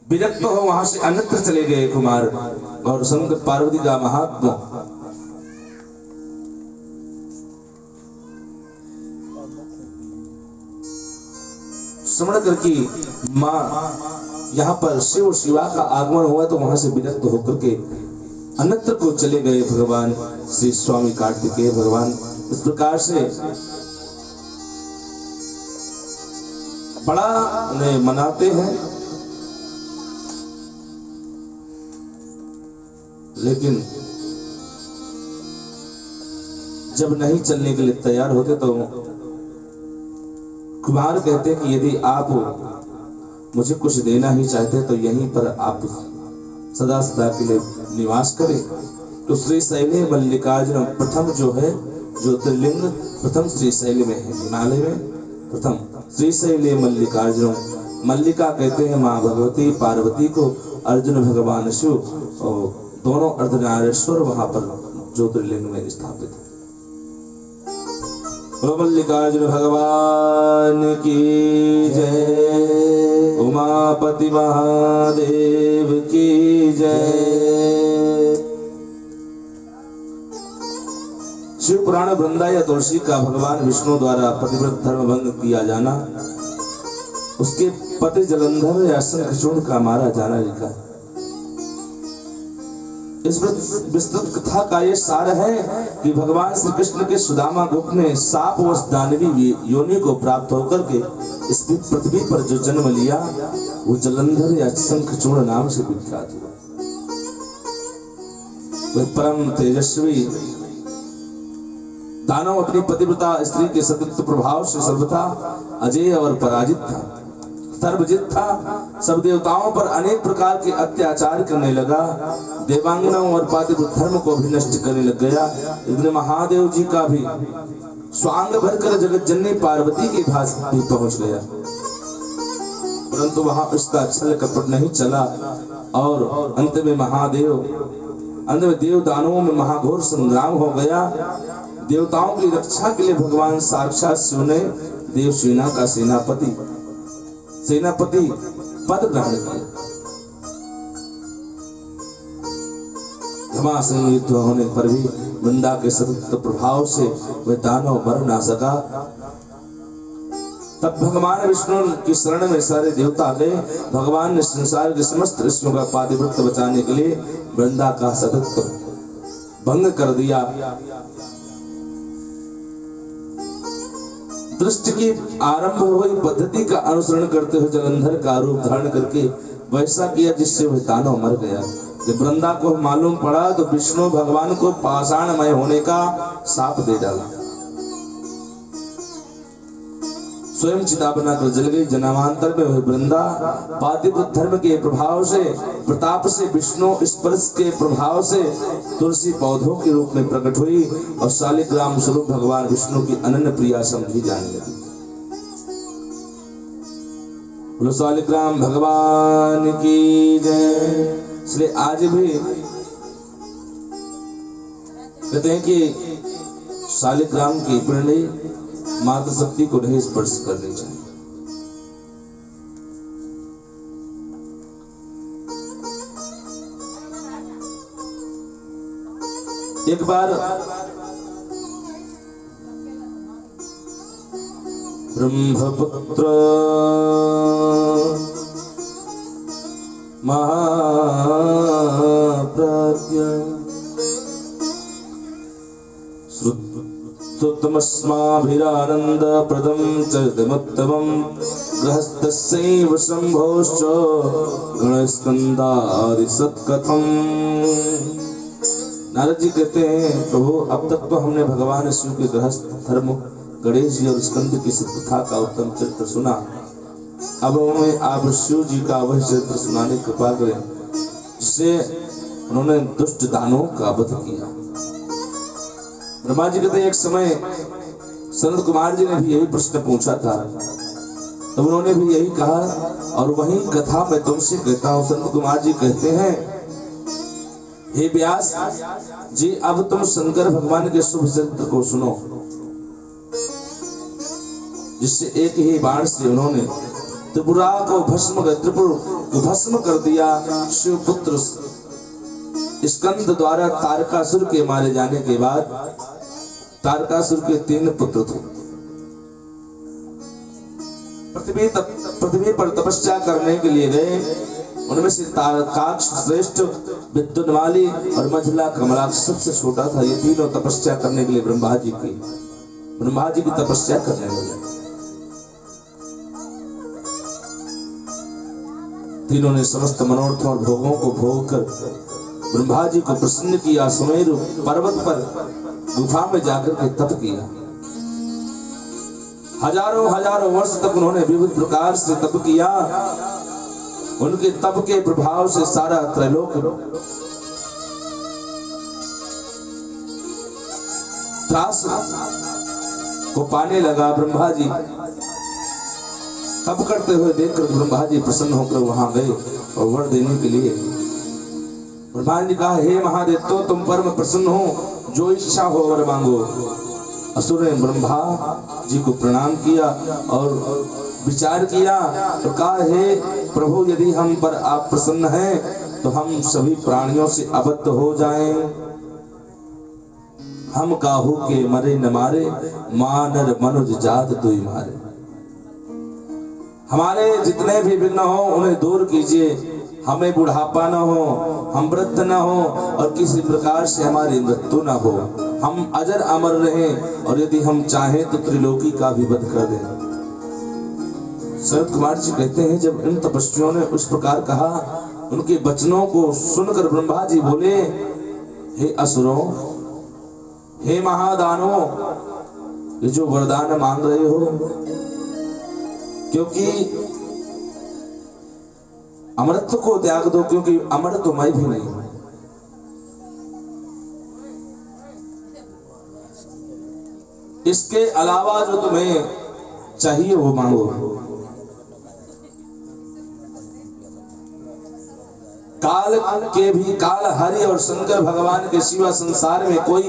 विरक्त हो वहां से अन्यत्र चले गए कुमार। और शंकर पार्वती का महात्मा श्रवण करके माँ यहाँ पर शिव शिवा का आगमन हुआ तो वहां से विरक्त होकर के अन्यत्र को चले गए भगवान श्री स्वामी कार्तिकेय भगवान। इस प्रकार से बड़ा मनाते हैं, लेकिन जब नहीं चलने के लिए तैयार होते तो कुमार कहते कि यदि आप मुझे कुछ देना ही चाहते तो यहीं पर आप सदा सदा के लिए निवास करें। तो श्री शैले मल्लिकार्जुन प्रथम जो है ज्योतिर्लिंग प्रथम श्री शैल में है, हिमालय में प्रथम श्री शैले मल्लिकार्जुन। मल्लिका कहते हैं माँ भगवती पार्वती को, अर्जुन भगवान शिव और दोनों अर्धनारेश्वर वहां पर ज्योतिर्लिंग में स्थापित है। मल्लिकार्जुन भगवान की जय, उमापति महादेव की जय। शिव पुराण वृंदा या तुलसी का भगवान विष्णु द्वारा पतिव्रत धर्म भंग किया जाना, उसके पति जलंधर या शंखचूर्ण का मारा जाना लिखा है। इस विस्तृत कथा का ये सार है कि भगवान श्री कृष्ण के सुदामा गोप में साप व दानवी योनि को प्राप्त होकर के इस पृथ्वी पर जो जन्म लिया वो जलंधर या शंखचूर्ण नाम से विख्यात हुआ। वह परम तेजस्वी दानव अपनी पतिव्रता स्त्री के सतत प्रभाव से सर्वथा अजय और पराजित था, सर्वजित था। सब देवताओं पर अनेक प्रकार के अत्याचार करने लगा, देवांगनाओं और पातिव्रत धर्म को भी नष्ट करने लग गया। इतने महादेव जी का भी स्वांग भरकर जगत जननी पार्वती के पास भी पहुंच गया, परंतु वहां उसका छल कपट नहीं चला और अंत में देव दानवों में महाघोर संग्राम हो गया। देवताओं की रक्षा के लिए भगवान साक्षात शिव ने देवसेना का सेनापति पद ग्रहण किया। घमासन युद्ध होने पर भी वृंदा के सतत प्रभाव से वह दानव मर ना सका। तब भगवान विष्णु की शरण में सारे देवता गए। भगवान ने संसार के समस्त ऋषियों का पातिव्रत बचाने के लिए वृंदा का सतत भंग कर दिया। दृष्टि की आरंभ हुई पद्धति का अनुसरण करते हुए जलंधर का रूप धारण करके वैसा किया जिससे वह दानव मर गया। जब वृंदा को मालूम पड़ा तो विष्णु भगवान को पाषाणमय होने का शाप दे डाला। स्वयं चिता बनाकर जल गई। जन्मांतर में वह वृंदा पातिव्रत धर्म के प्रभाव से प्रताप से विष्णु स्पर्श के प्रभाव से तुलसी पौधों के रूप में प्रकट हुई और शालिग्राम स्वरूप भगवान विष्णु की अनन्य प्रिया समझी जाने लगी। बोलो शालिग्राम भगवान की जय। इसलिए आज भी कहते हैं कि शालिग्राम की पिंडी माता शक्ति को नहीं स्पर्श करनी चाहिए। एक बार ब्रह्मपुत्र महाप्रज्ञ श्रुतमस्माभिरानंद प्रदम चरितमुत्तमं गृहस्थस्यैव शंभोश्च गणस्कंदादि सत्कथम। नारद जी कहते हैं प्रभु अब तक तो हमने भगवान शिव के गृहस्थ धर्म गणेश जी और स्कंद की कथा का उत्तम चरित्र सुना। अब हमें आप शिव जी का वह चरित्र सुनाने की कृपा करें जिससे उन्होंने दुष्ट दानवों का वध किया। ब्रह्मा जी कहते हैं एक समय सनत कुमार जी ने भी यही प्रश्न पूछा था, तो उन्होंने भी यही कहा और वही कथा मैं तुमसे कहता हूँ। सनत कुमार जी कहते हैं हे व्यास जी अब तुम शंकर भगवान के शुभ चरित्र को सुनो, जिससे एक ही बाण से उन्होंने त्रिपुरा को त्रिपुर को भस्म कर दिया। शिवपुत्र स्कंद द्वारा तारकासुर के मारे जाने के बाद तारकासुर के 3 पुत्र थे। पृथ्वी पर तपस्या करने के लिए गए। उनमें से तारकाक्ष श्रेष्ठ, विद्युन्माली और मझला कमलाक्ष सबसे छोटा था। ये तीनों तपस्या करने के लिए ब्रह्मा जी की तपस्या करने लगे। तीनों ने समस्त मनोरथों और भोगों को भोग कर ब्रह्मा जी को प्रसन्न किया। सुमेरु पर्वत पर गुफा में जाकर के तप किया। हजारों वर्ष तक उन्होंने विविध प्रकार से तप किया। उनके तप के प्रभाव से सारा त्रैलोक त्रास को पाने लगा। ब्रह्मा जी तप करते हुए देखकर ब्रह्मा जी प्रसन्न होकर वहां गए और वर देने के लिए ब्रह्मा जी कहा, हे महादेव, तो तुम परम प्रसन्न हो, जो इच्छा हो वर मांगो। असुर ने ब्रह्मा जी को प्रणाम किया और विचार किया और कहा, हे प्रभु, यदि हम पर आप प्रसन्न हैं तो हम सभी प्राणियों से अबद्ध हो जाएं। हम काहू के मरे न मारे, मानर मनुज जात दुई मारे। हमारे जितने भी विघ्न हो उन्हें दूर कीजिए। हमें बुढ़ापा न हो, हम वृद्ध न हो और किसी प्रकार से हमारी मृत्यु न हो। हम अजर अमर रहें और यदि हम चाहें तो त्रिलोकी का भी वध कर दें। सनत कुमार जी कहते हैं, जब इन तपस्वियों ने उस प्रकार कहा, उनके वचनों को सुनकर ब्रह्मा जी बोले, हे असुरों, हे महादानों, ये जो वरदान मांग रहे हो, क्योंकि अमृत को त्याग दो, क्योंकि अमर तो मैं भी नहीं हूं। इसके अलावा जो तुम्हें चाहिए वो मांगो। काल हरि और शंकर भगवान के सिवा संसार में कोई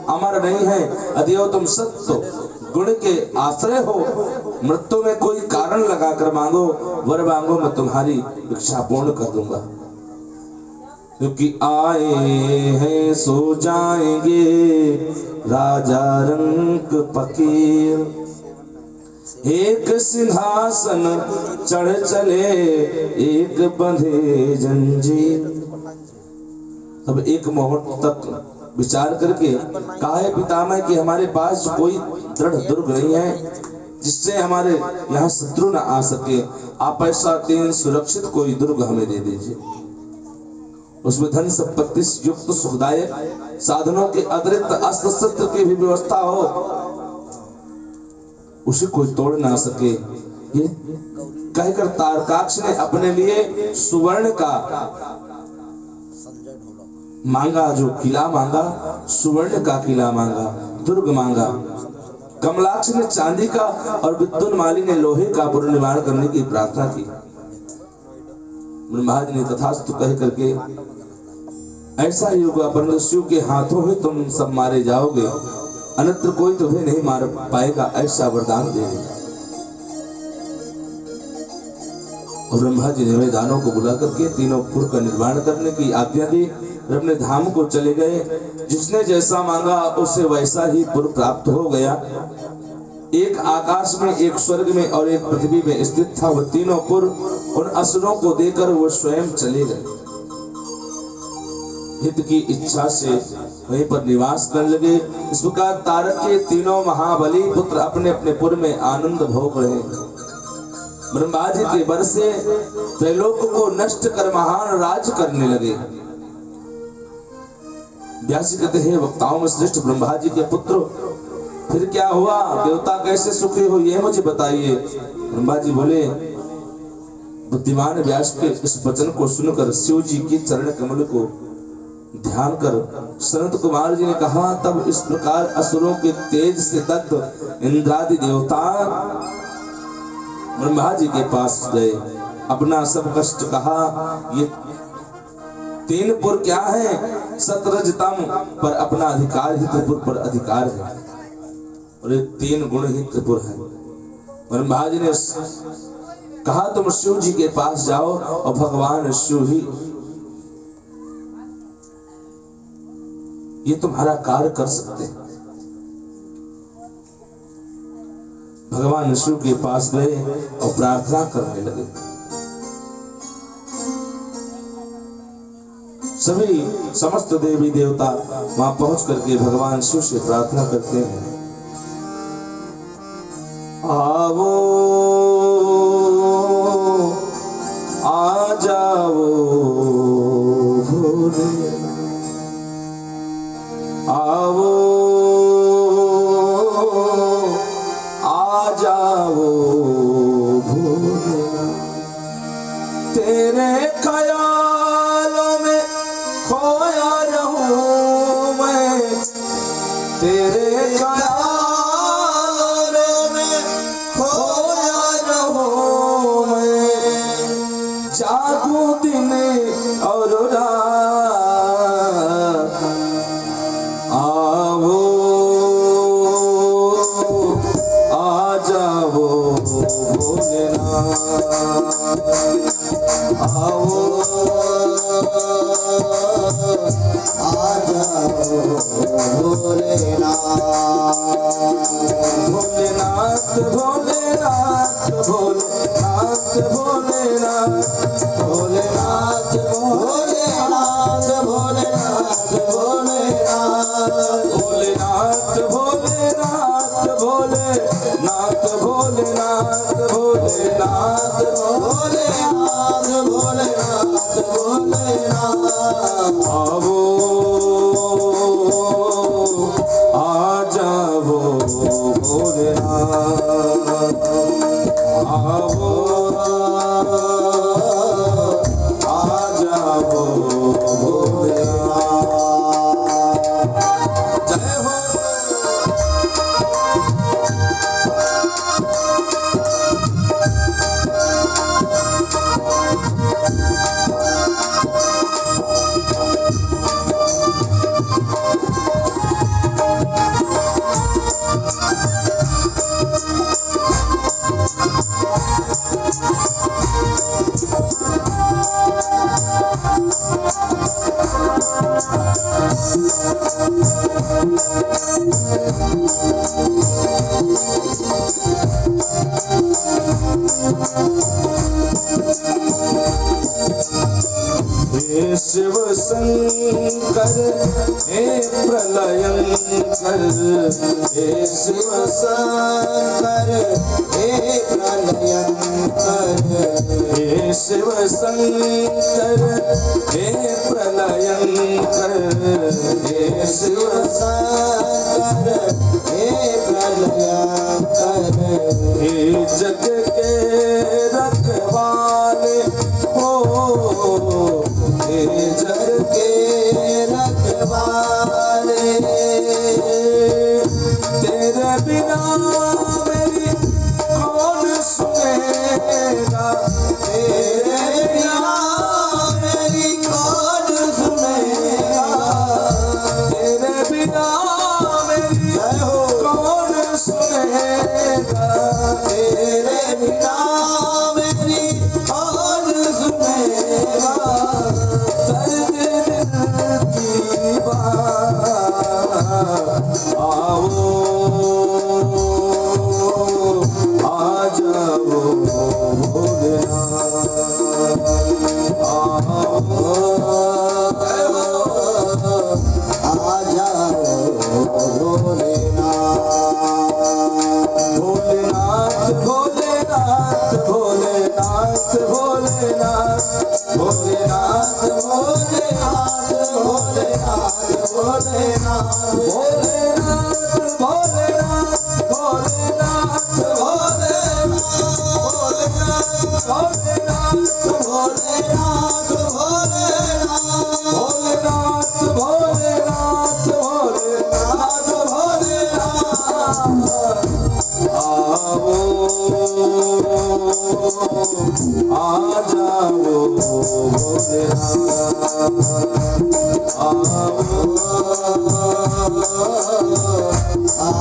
अमर नहीं है। अतएव तुम सत्य गुण के आश्रय हो, मृत्यु में कोई कारण लगाकर मांगो, वर मांगो, मैं तुम्हारी इच्छा पूर्ण कर दूंगा। क्योंकि आए हैं सो जाएंगे, राजा रंग फकीर। एक सिंहासन चढ़ चले, एक बंधे जंजीर। अब एक मुहूर्त तक विचार करके कहा है पितामह कि हमारे पास कोई दृढ़ दुर्ग नहीं है जिससे हमारे यहाँ शत्रु न आ सके। आप ऐसा 3 सुरक्षित कोई दुर्ग हमें दे दीजिए, उसमें धन संपत्ति युक्त सुखदायक साधनों के अतिरिक्त अस्त्र शस्त्र की भी व्यवस्था हो, उसे कोई तोड़ ना सके। ये कहकर तारकाक्ष ने अपने लिए सुवर्ण का मांगा, जो किला मांगा, सुवर्ण का किला मांगा, दुर्ग मांगा। कमलाक्ष ने चांदी का और विद्युन्माली ने लोहे का पुनर्निर्माण करने की प्रार्थना की। ब्रह्मा जी ने तथास्तु कह करके, ऐसा ही होगा, परंतु शिव के हाथों ही तुम सब मारे जाओगे, अन्यत्र कोई तुम्हें नहीं मार पाएगा, ऐसा वरदान दे दिया। और ब्रह्मा जी ने वे दानों को बुला करके तीनों पुर का निर्माण करने की आज्ञा दी। अपने धाम को चले गए। जिसने जैसा मांगा उसे वैसा ही पुर प्राप्त हो गया। एक आकाश में, एक स्वर्ग में और एक पृथ्वी में स्थित था। वह तीनों पुर उन असुरों को देकर वो स्वयं चले गए। हित की इच्छा से वहीं पर निवास करने लगे। इस प्रकार तारक के तीनों महाबली पुत्र अपने अपने पुर में आनंद भोग रहे हैं। ब्रह्मा जी के वर से त्रैलोक को नष्ट कर महान राज करने लगे। व्यास कहते हैं, वक्ताओं में श्रेष्ठ ब्रह्मा जी के पुत्र, फिर क्या हुआ? देवता कैसे सुखी हो, ये मुझे बताइए। ब्रह्मा जी बोले, बुद्धिमान व्यास के इस वचन को सुनकर शिव जी की चरण कमल को ध्यान कर सनत कुमार जी ने कहा, तब इस प्रकार असुरों के तेज से दग्ध इंद्रादि देवता ब्रह्मा जी के पास गए। अपना सब कष्ट कहा। ये 3 पुर क्या है? सतरजतम पर अपना अधिकार ही त्रिपुर पर अधिकार है, और ये 3 गुण ही त्रिपुर है। ब्रह्मा जी ने कहा तुम शिव जी के पास जाओ और भगवान शिव ही ये तुम्हारा कार्य कर सकते हैं। भगवान शिव के पास गए और प्रार्थना करने लगे। सभी समस्त देवी देवता वहां पहुंच करके भगवान शिव से प्रार्थना करते हैं, आवो आ जाओ भोले, आवो आ जाओ भोले, तेरे ख्यालों में खोया रहूं मैं, तेरे ख्यालों में खोया रहूं मैं, जागूं दिन और रात, आओ आ जाओ भोलेनाथ, आओ आ जाओ भोलेनाथ, भोलेनाथ भोलेनाथ भोलेनाथ भोलेनाथ भोलेनाथ भोलेनाथ भोलेनाथ भोलेनाथ भोलेनाथ भोलेनाथ भोलेनाथ भोलेनाथ भोलेनाथ भोलेनाथ भोलेनाथ, आवो आ जाओ भोलेनाथ, आवो आ जाओ भोलेनाथ। जय हो। हे शिव शंकर हे प्रलयंकर, हे शिव शंकर हे प्रलयंकर, हे शिव शंकर हे प्रलयंकर, हे शिव शंकर हे प्रलयंकर, हे जग के रखवाले हो, हे जग के रखवाले, तेरे बिना मेरी कौन सुनेगा, तेरे बिना मेरी कौन सुनेगा, तेरे बिना मेरी कौन सुनेगा, तेरे बिना मेरी कौन सुनेगा, दर्द दिल की बात, आओ आ जाओ भोलेनाथ, आओ आ जाओ भोलेनाथ, भोलेनाथ भोलेनाथ भोलेनाथ भोलेनाथ भोलेनाथ भोलेनाथ भोलेनाथ भोलेनाथ भोलेनाथ भोलेनाथ भोलेनाथ भोलेनाथ भोलेनाथ भोलेनाथ भोलेनाथ भोलेनाथ भोलेनाथ, आओ आ जाओ भोलेनाथ, आओ आ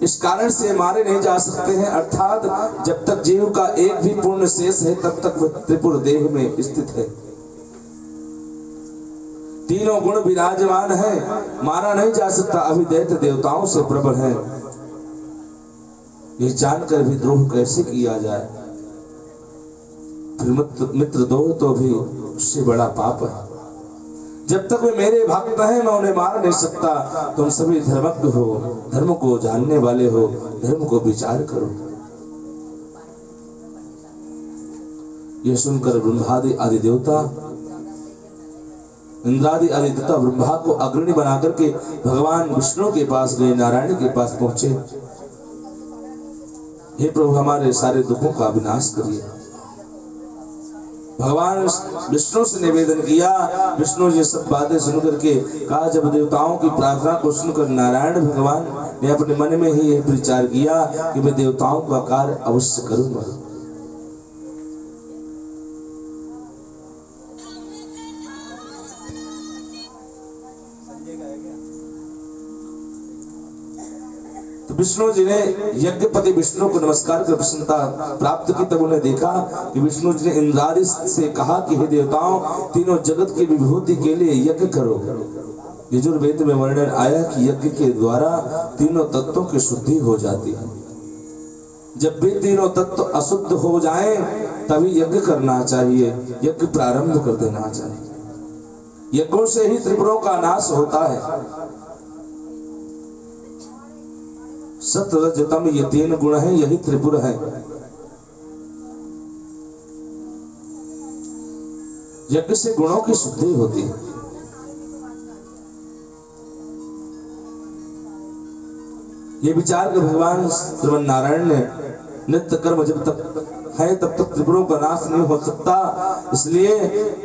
इस कारण से मारे नहीं जा सकते हैं, अर्थात जब तक जीव का एक भी पूर्ण शेष है तब तक वह त्रिपुर देह में स्थित है। तीनों गुण विराजमान है, मारा नहीं जा सकता, अभिदैत्य देवताओं से प्रबल है। ये जानकर भी द्रोह कैसे किया जाए, फिर मित्र द्रोह तो भी उससे बड़ा पाप है। जब तक वे मेरे भक्त हैं मैं उन्हें मार नहीं सकता। तुम सभी धर्मज्ञ हो, धर्म को जानने वाले हो, धर्म को विचार करो। यह सुनकर ब्रह्मादि आदि देवता, इंद्रादि आदि देवता ब्रह्मा को अग्रणी बनाकर के भगवान विष्णु के पास गए, नारायण के पास पहुंचे। हे प्रभु, हमारे सारे दुखों का विनाश करिए। भगवान विष्णु से निवेदन किया। विष्णु जी सब बातें सुनकर के कहा, जब देवताओं की प्रार्थना को सुनकर नारायण भगवान ने अपने मन में ही यह विचार किया कि मैं देवताओं का कार्य अवश्य करूंगा। विष्णु जी ने यज्ञपति विष्णु को नमस्कार कर प्रसन्नता प्राप्त की। तब उन्हें देखा कि विष्णु जी ने इंद्रादि से कहा कि हे देवताओं, तीनों जगत की विभूति के लिए यज्ञ करो। यजुर्वेद में वर्णन आया कि यज्ञ के द्वारा तीनों तत्वों की शुद्धि हो जाती है। जब भी तीनों तत्व अशुद्ध हो जाएं तभी यज्ञ करना चाहिए, यज्ञ प्रारंभ कर देना चाहिए। यज्ञों से ही त्रिपुरों का नाश होता है। सत्य रजतम ये तीन गुण हैं, यही त्रिपुर है। यज्ञ से गुणों की शुद्धि होती है। ये विचार कर भगवान श्रीमन नारायण ने नित्य कर्म जब तक है तब तक त्रिपुरों का नाश नहीं हो सकता, इसलिए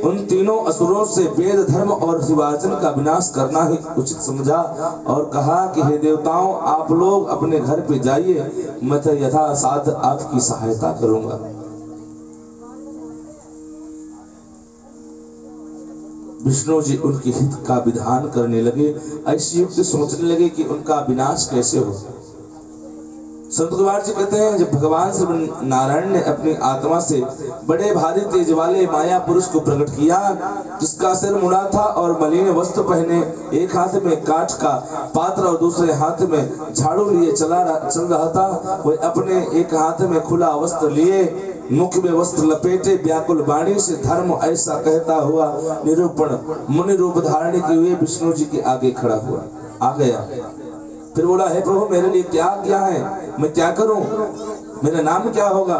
उन तीनों असुरों से वेद धर्म और शिवार्चन का विनाश करना ही उचित समझा और कहा कि हे देवताओं, आप लोग अपने घर पे जाइए, मैं तो यथासाध्य आपकी सहायता करूंगा। विष्णु जी उनके हित का विधान करने लगे, ऐसी युक्ति सोचने लगे कि उनका विनाश कैसे हो। संत कुमार जी कहते हैं, जब भगवान श्री नारायण ने अपनी आत्मा से बड़े भारी तेज वाले माया पुरुष को प्रकट किया, जिसका सिर मुड़ा था और मलिन वस्त्र पहने, एक हाथ में काठ का पात्र और दूसरे हाथ में झाड़ू लिए चल रहा था, वह अपने एक हाथ में खुला वस्त्र लिए, मुख में वस्त्र लपेटे, व्याकुल वाणी से धर्म ऐसा कहता हुआ निरूपण मुनि रूप धारण किए हुए विष्णु जी के आगे खड़ा हुआ। आ गया, फिर बोला, हे प्रभु, मेरे लिए क्या आज्ञा है, मैं क्या करूं, मेरा नाम क्या होगा।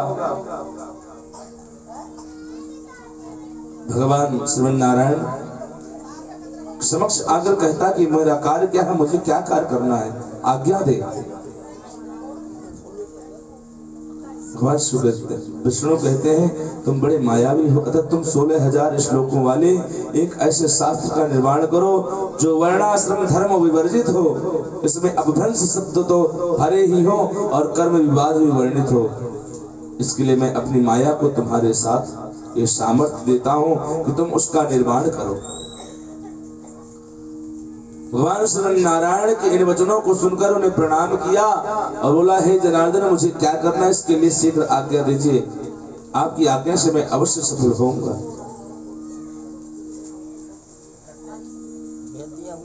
भगवान श्री नारायण समक्ष आकर कहता कि मेरा कार्य क्या है, मुझे क्या कार्य करना है, आज्ञा दे। विष्णु कहते हैं, तुम बड़े मायावी हो, अतः तुम 16,000 श्लोकों वाले एक ऐसे शास्त्र का निर्माण करो जो वर्णाश्रम धर्म विवर्जित हो, इसमें अपभ्रंश शब्द तो हरे ही हो और कर्म विवाद भी वर्णित हो। इसके लिए मैं अपनी माया को तुम्हारे साथ ये सामर्थ्य देता हूँ कि तुम उसका निर्माण करो। भगवान श्री नारायण के इन वचनों को सुनकर उन्हें प्रणाम किया और बोला, हे जनार्दन, मुझे क्या करना है, इसके लिए शीघ्र आज्ञा दीजिए, आपकी आज्ञा से मैं अवश्य सफल होऊंगा।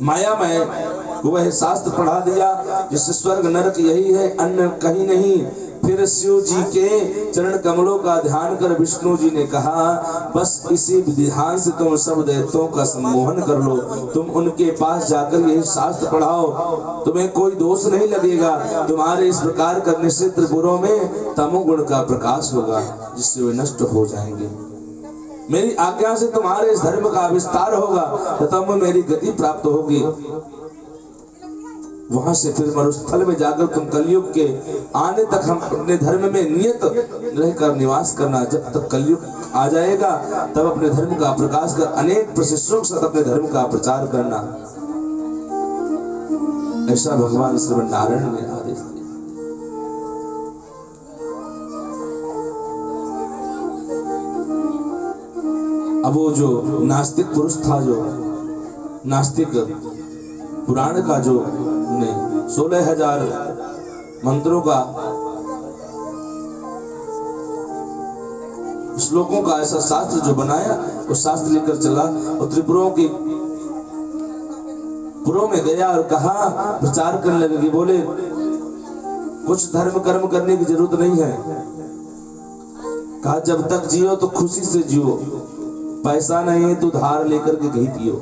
माया में वह शास्त्र पढ़ा दिया जिससे स्वर्ग नरक यही है, अन्य कहीं नहीं। फिर शिव जी के चरण कमलों का ध्यान कर विष्णु जी ने कहा, बस इसी विधान से तुम सब दैत्यों का सम्मोहन कर लो, तुम उनके पास जाकर यही शास्त्र पढ़ाओ, तुम्हें कोई दोष नहीं लगेगा। तुम्हारे इस प्रकार करने से त्रिपुरों में तमोगुण का प्रकाश होगा, जिससे वे नष्ट हो जाएंगे। मेरी आज्ञा से तुम्हारे इस धर्म का विस्तार होगा तथा मेरी गति प्राप्त होगी। वहां से फिर मरुस्थल में जाकर तुम कलयुग के आने तक हम अपने धर्म में नियत रहकर निवास करना। जब तक कलयुग आ जाएगा तब अपने धर्म का प्रकाश कर अनेक प्रशिष्यों के साथ अपने धर्म का प्रचार करना। ऐसा भगवान श्री नारायण ने आदेश दिया। अब वो जो नास्तिक पुरुष था, जो नास्तिक पुराण का जो नहीं 16,000 मंत्रों का, श्लोकों का ऐसा शास्त्र जो बनाया, वो शास्त्र लेकर चला और त्रिपुरों की पुरों में गया और कहा, प्रचार करने लगे कि बोले कुछ धर्म कर्म करने की जरूरत नहीं है। कहा जब तक जियो तो खुशी से जियो, पैसा नहीं है तो धार लेकर के घी पियो,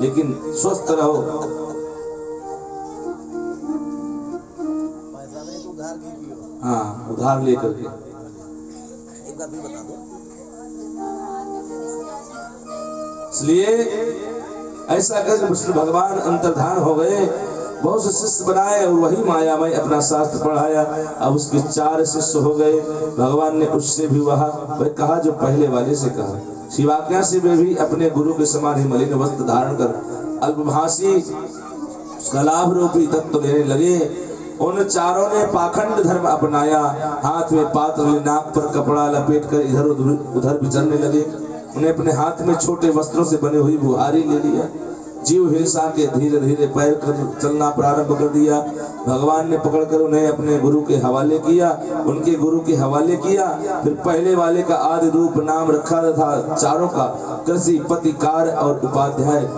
लेकिन स्वस्थ रहो। पैसा नहीं तो उधार घी पियो। हाँ, उधार लेकर के। एक बात भी बता दो। इसलिए ऐसा कर विष्णु भगवान अंतर्धान हो गए, बहुत से शिष्य बनाए और वही मायामय अपना शास्त्र पढ़ाया। अब उसके 4 शिष्य हो गए। भगवान ने उससे भी वह कहा जो पहले वाले से कहा। शिवाज्ञा से वे भी अपने गुरु के समान ही मलिन वस्त्र धारण कर अल्पभाषी उसका लाभ रूपी तत्व लेने लगे। उन चारों ने पाखंड धर्म अपनाया, हाथ में पात्र ले नाक पर कपड़ा लपेट कर इधर उधर विचरने लगे। उन्हें अपने हाथ में छोटे वस्त्रों से बनी हुई बुहारी ले लिया। जीव हिंसा के धीरे धीरे पैर कर चलना प्रारंभ कर दिया। भगवान ने पकड़कर उन्हें अपने गुरु के हवाले किया, उनके गुरु के हवाले किया। फिर पहले वाले का आदि रूप नाम रखा था चारों का, कृषि, पतिकार और उपाध्याय।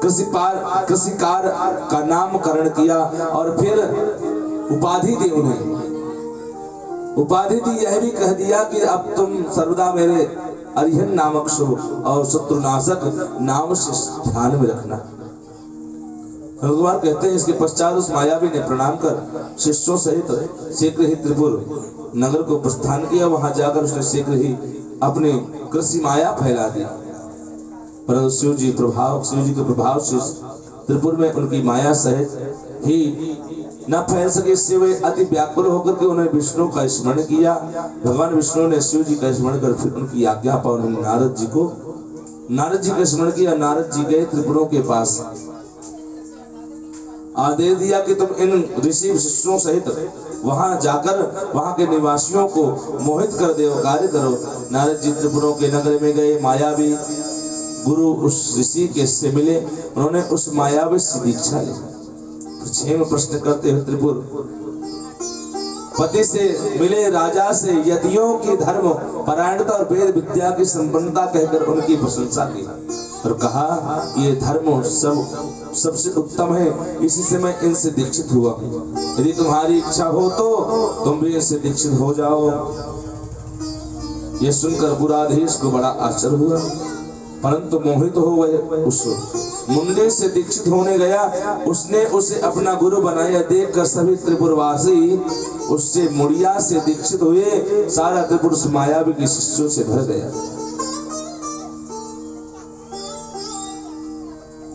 कृषिकार का नामकरण किया और फिर उपाधि दी उन्हें। उपाधि दी, यह भी कह दिया कि अब तुम सर्वदा मेरे अरिहन नामक शुभ और शत्रुनाशक नाम से ध्यान में रखना। भगवान कहते हैं इसके पश्चात उस मायावी ने प्रणाम कर शिष्यों सहित शीघ्र ही त्रिपुर नगर को प्रस्थान किया। वहां जाकर उसने शीघ्र ही अपनी कृषि माया फैला दी, परंतु शिव जी के प्रभाव से त्रिपुर में उनकी माया सहित ही न फैल सके। इससे वे अति व्याकुल होकर के उन्हें विष्णु का स्मरण किया। भगवान विष्णु ने शिव जी का स्मरण कर फिर उनकी आज्ञा पर उन्होंने नारद जी का स्मरण किया। नारद जी गए त्रिपुरों के पास, आदेश दिया कि तुम इन ऋषि शिष्यों सहित वहां जाकर वहां के निवासियों को मोहित कर दो, कार्य करो। नारद जी त्रिपुरों के नगर में गए। मायावी गुरु उस ऋषि के से मिले, उन्होंने उस मायावी से दीक्षा ली। 6 प्रश्न करते हुए त्रिपुर पति से मिले, राजा से यतियों की धर्म परायणता और वेद विद्या की संपन्नता कहकर उनकी प्रशंसा की और कहा ये धर्म सबसे उत्तम है, इसी से मैं इनसे दीक्षित हुआ। यदि तुम्हारी इच्छा हो तो तुम भी इनसे दीक्षित हो जाओ। ये सुनकर पुराधीश को बड़ा आश्चर्य हुआ, परंतु मोहित हो गए। उस मुंडे से दीक्षित होने गया, उसने उसे अपना गुरु बनाया। देखकर सभी त्रिपुरवासी उससे मुड़िया से दीक्षित हुए। सारा त्रिपुर मायावी के शिष्यों से भर गया।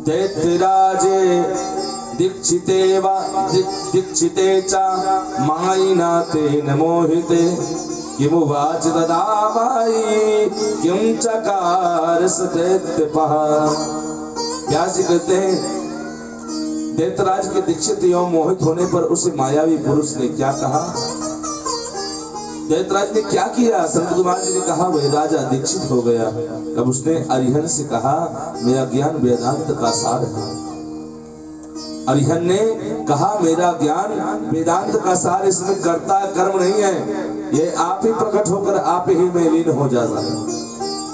दैत्यराजे दीक्षिते च मायिना तेन मोहिते किमुवाच तदा मायी किं चकार स दैत्यपः। व्यास जी कहते हैं दैत्यराज के दीक्षित एवं मोहित होने पर उसे मायावी पुरुष ने क्या कहा। दैत्यराज ने क्या किया? संत कुमार जी ने कहा वह राजा दीक्षित हो गया। तब उसने अरिहन से कहा मेरा ज्ञान वेदांत का सार है। अरिहन ने कहा मेरा ज्ञान वेदांत का सार, इसमें कर्ता कर्म नहीं है, ये आप ही प्रकट होकर आप ही में लीन हो जाता है।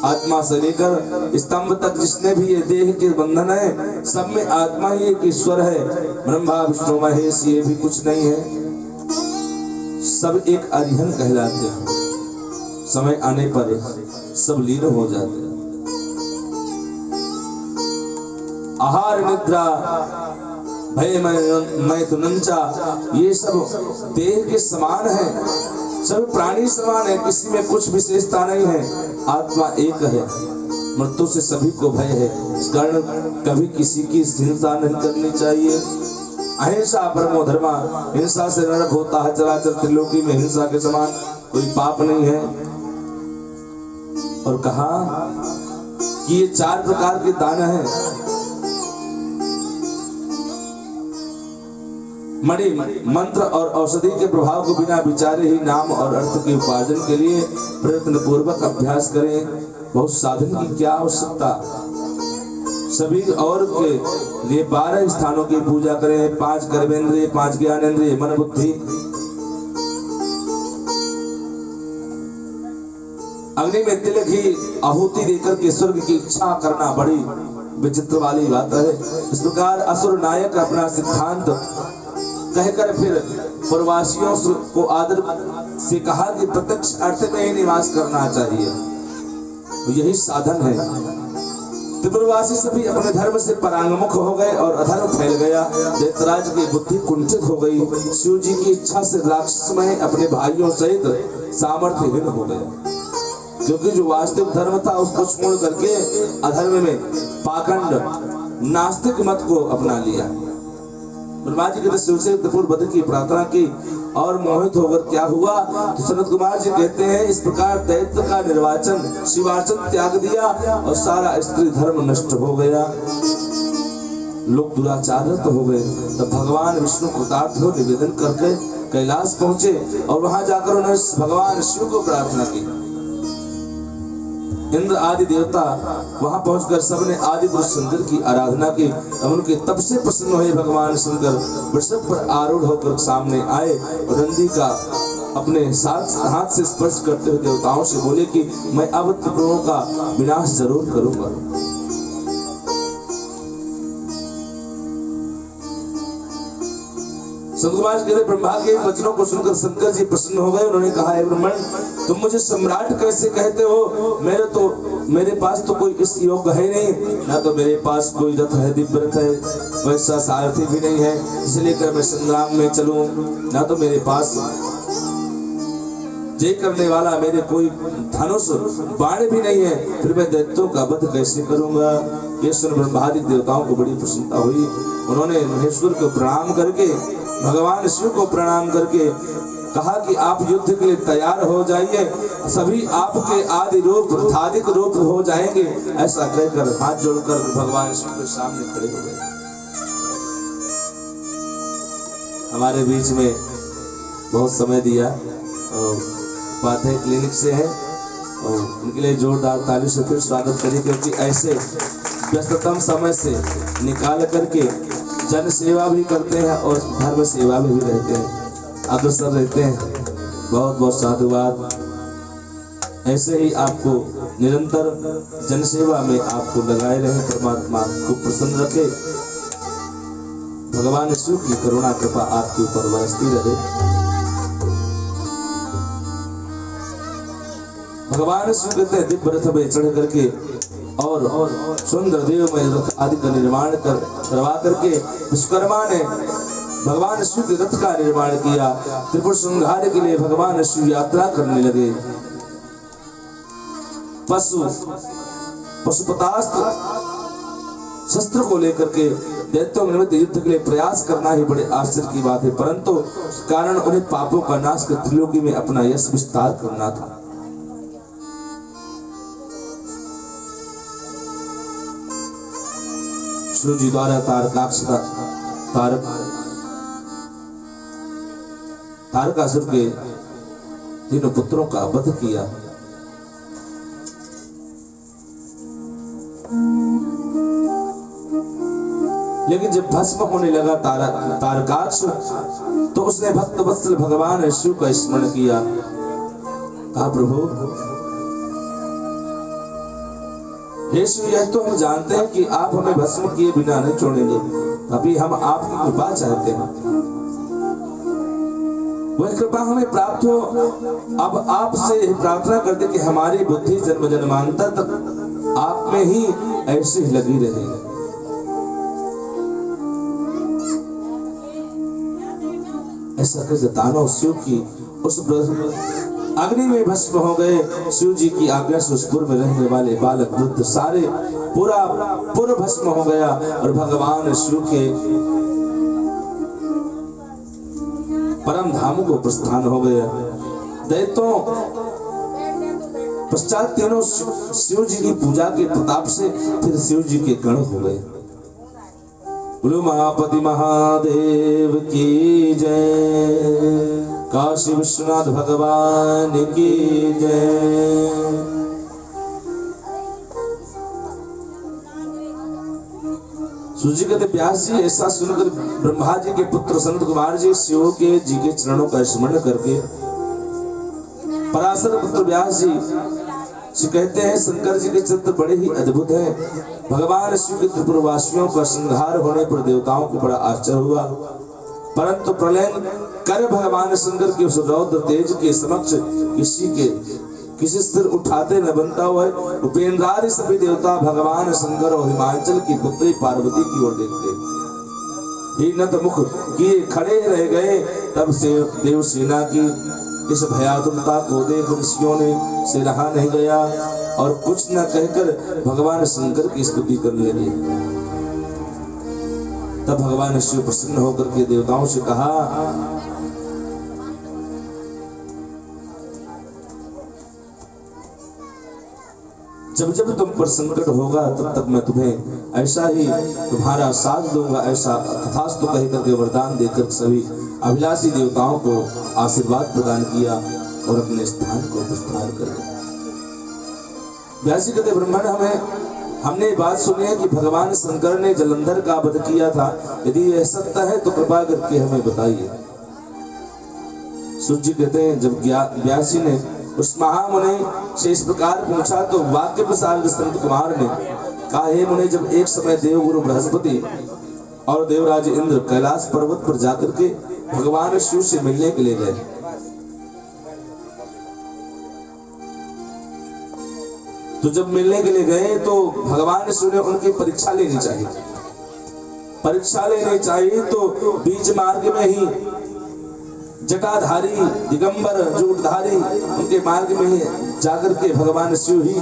आत्मा से लेकर स्तंभ तक जिसने भी ये देह के बंधन है, सब में आत्मा ही एक ईश्वर है। ब्रह्मा विष्णु महेश ये भी कुछ नहीं है, सब एक अरिहन कहलाते हैं। समय आने पर सब लीन हो जाते हैं। आहार निद्रा भय मैथुनंचा ये सब देह के समान है, सब प्राणी समान है, किसी में कुछ विशेषता नहीं है। आत्मा एक है, मृत्यु से सभी को भय है। इस कारण कभी किसी की हिंसा नहीं करनी चाहिए। अहिंसा परमो धर्मा, हिंसा से नरक होता है चराचर त्रिलोकी में, हिंसा के समान कोई पाप नहीं है। और कहा कि ये 4 प्रकार के दान है। मणि मंत्र और औषधि के प्रभाव को बिना विचारे ही नाम और अर्थ के उपार्जन के लिए प्रयत्न पूर्वक अभ्यास करें। बहुत साधन की क्या आवश्यकता। सभी और के लिए 12 स्थानों की पूजा करें, 5 कर्मेंद्रिय, 5 ज्ञानेंद्रिय, मन बुद्धि। अग्नि में तिल घी आहुति देकर के स्वर्ग की इच्छा करना बड़ी विचित्र वाली बात है। इस प्रकार असुर नायक अपना सिद्धांत कहकर फिर प्रवासियों को आदर से कहा कि प्रत्यक्ष अर्थ में ही निवास करना चाहिए, यही साधन है। त्रिपुरवासी सभी अपने धर्म से परांगमुख हो गए और अधर्म फैल गया। दैत्यराज की बुद्धि कुंठित हो गई। शिव जी की इच्छा से राक्षसमय अपने भाइयों सहित सामर्थ्यहीन हो गया, क्योंकि जो वास्तविक धर्म था उसको छोड़ करके अधर्म में पाखंड नास्तिक मत को अपना लिया। ब्रह्मा जी के शिव से त्रिपुर वध की प्रार्थना की और मोहित होकर क्या हुआ तो सनत कुमार जी कहते हैं, इस प्रकार दैत्य का निर्वाचन शिवार्चन त्याग दिया और सारा स्त्री धर्म नष्ट हो गया। लोग दुराचारित हो गए। तब भगवान विष्णु कृतार्थ हो निवेदन करके कैलाश पहुंचे और वहां जाकर उन्होंने भगवान शिव को प्रार्थना की। इंद्र आदि देवता वहां पहुंचकर सबने आदि पुरुष शंकर की आराधना की। तब उनके तब से प्रसन्न हुए भगवान शंकर वृषभ पर आरूढ़ होकर सामने आए और नंदी का अपने साथ हाथ से स्पर्श करते हुए देवताओं से बोले कि मैं अब त्रिपुरों का विनाश जरूर करूंगा। संतकुमार कहते ब्रह्मा के वचनों को सुनकर शंकर जी प्रसन्न हो गए। उन्होंने कहा, हे ब्रह्मण, तुम मुझे सम्राट कैसे कहते हो? मेरे पास तो कोई इस योग है नहीं, ना तो मेरे पास कोई रथ है, दिव्य रथ है, वैसा सारथी भी नहीं है जिसे लेकर मैं संग्राम में चलूं, ना तो मेरे पास जय करने वाला मेरे कोई धनुष बाण भी नहीं है, फिर मैं दैत्यों का वध कैसे करूंगा? ये सुन ब्रह्मादि देवताओं को बड़ी प्रसन्नता हुई। उन्होंने महेश्वर को प्रणाम करके भगवान शिव को प्रणाम करके कहा कि आप युद्ध के लिए तैयार हो जाइए, सभी आपके आदि रूप धादिक रूप हो जाएंगे। ऐसा कहकर हाथ जोड़कर भगवान शिव के सामने खड़े हो गए। हमारे बीच में बहुत समय दिया और उपाध्याय क्लिनिक से है और उनके लिए जोरदार ताली से फिर स्वागत करिए, क्योंकि ऐसे व्यस्ततम समय से निकाल करके जन सेवा भी करते हैं और धर्म सेवा में भी रहते हैं, अग्रसर रहते हैं। बहुत बहुत साधुवाद। ऐसे ही आपको निरंतर जन सेवा में आपको लगाए रहे, परमात्मा को प्रसन्न रखे, भगवान शिव की करुणा कृपा आपके ऊपर बरसती रहे। भगवान शिव कहते हैं दिव्य रथ में चढ़ करके और सुंदर देवमय रथ आदि का निर्माण करवा करके विश्वकर्मा ने भगवान शिव के रथ का निर्माण किया। त्रिपुर संहार के लिए भगवान शिव यात्रा करने लगे। पशुपतास्त्र शस्त्र को लेकर के दैत्यों में युद्ध के लिए प्रयास करना ही बड़े आश्चर्य की बात है, परंतु कारण उन्हें पापों का नाश कर त्रिलोकी में अपना यश विस्तार करना था। शिव जी द्वारा तारकासुर के तीनों पुत्रों का वध किया। लेकिन जब भस्म होने लगा तारकासुर, तो उसने भक्त वत्सल भगवान शिव का स्मरण किया। कहा, प्रभु हे शिव, यह तो हम जानते हैं कि आप हमें भस्म किए बिना नहीं छोड़ेंगे, अभी हम आपकी कृपा चाहते हैं। वह कृपा हमें प्राप्त हो। अब आपसे प्रार्थना करते कि हमारी बुद्धि जन्म जन्मांतर तक आप में ही ऐसे ही लगी रहे। ऐसा करके दानव शिव की उस अग्नि में भस्म हो गए। शिव जी की आज्ञा से उस पुर में रहने वाले बालक वृद्ध सारे पूरा पुर भस्म हो गया और भगवान शिव के परम धाम को प्रस्थान हो गया। दैत्यों पश्चात तीनों शिव जी की पूजा के प्रताप से फिर शिव जी के गण हो गए। बोलो महापति महादेव की जय, काशी विश्वनाथ भगवान की जय। सूजी कहते व्यास जी ऐसा सुनकर ब्रह्मा जी के पुत्र संत कुमार जी शिव के जी के चरणों का स्मरण करके पराशर पुत्र व्यास जी से कहते हैं शंकर जी के चित्र बड़े ही अद्भुत हैं। भगवान शिव के त्रिपुरवासियों का संहार होने पर देवताओं को बड़ा आश्चर्य हुआ, परंतु प्रलय कर भगवान शंकर के उस रौद्र तेज के समक्ष किसी सिर उठाते न बनता हुआ उपेंद्रादि सभी देवता भगवान शंकर और हिमाचल की पुत्री पार्वती की ओर देखते ही नतमुख किए खड़े रह गए। तब से देव सेना की इस भयातुरता को देख ऋषियों ने से रहा नहीं गया और कुछ न कहकर भगवान शंकर की स्तुति करने लगे। तब भगवान शिव प्रसन्न होकर के देवताओं से कहा, जब जब तुम पर संकट होगा तब तक मैं तुम्हें ऐसा ही तुम्हारा साथ दूंगा, ऐसा तथास्तु कह करके वरदान देकर सभी अभिलाषी देवताओं को आशीर्वाद प्रदान किया और अपने स्थान को विस्तार कर दिया। व्यास जी कहते ब्रह्मण हमने बात सुनी है कि भगवान शंकर ने जलंधर का वध किया था, यदि यह सत्य है तो कृपा करके हमें बताइए। सूर्य जी कहते हैं जब व्यास जी ने उस महामुनि से इस प्रकार पूछा तो वाक्य प्रसार संत कुमार ने कहा, हे मुनि, जब एक समय देवगुरु बृहस्पति और देवराज इंद्र कैलाश पर्वत पर जाकर के भगवान शिव से मिलने के लिए गए, तो जब मिलने के लिए गए तो भगवान शिव ने उनकी परीक्षा लेनी चाहिए। परीक्षा लेनी चाहिए तो बीच मार्ग में ही जटाधारी दिगंबर जूटधारी उनके मार्ग में ही जाकर के भगवान शिव ही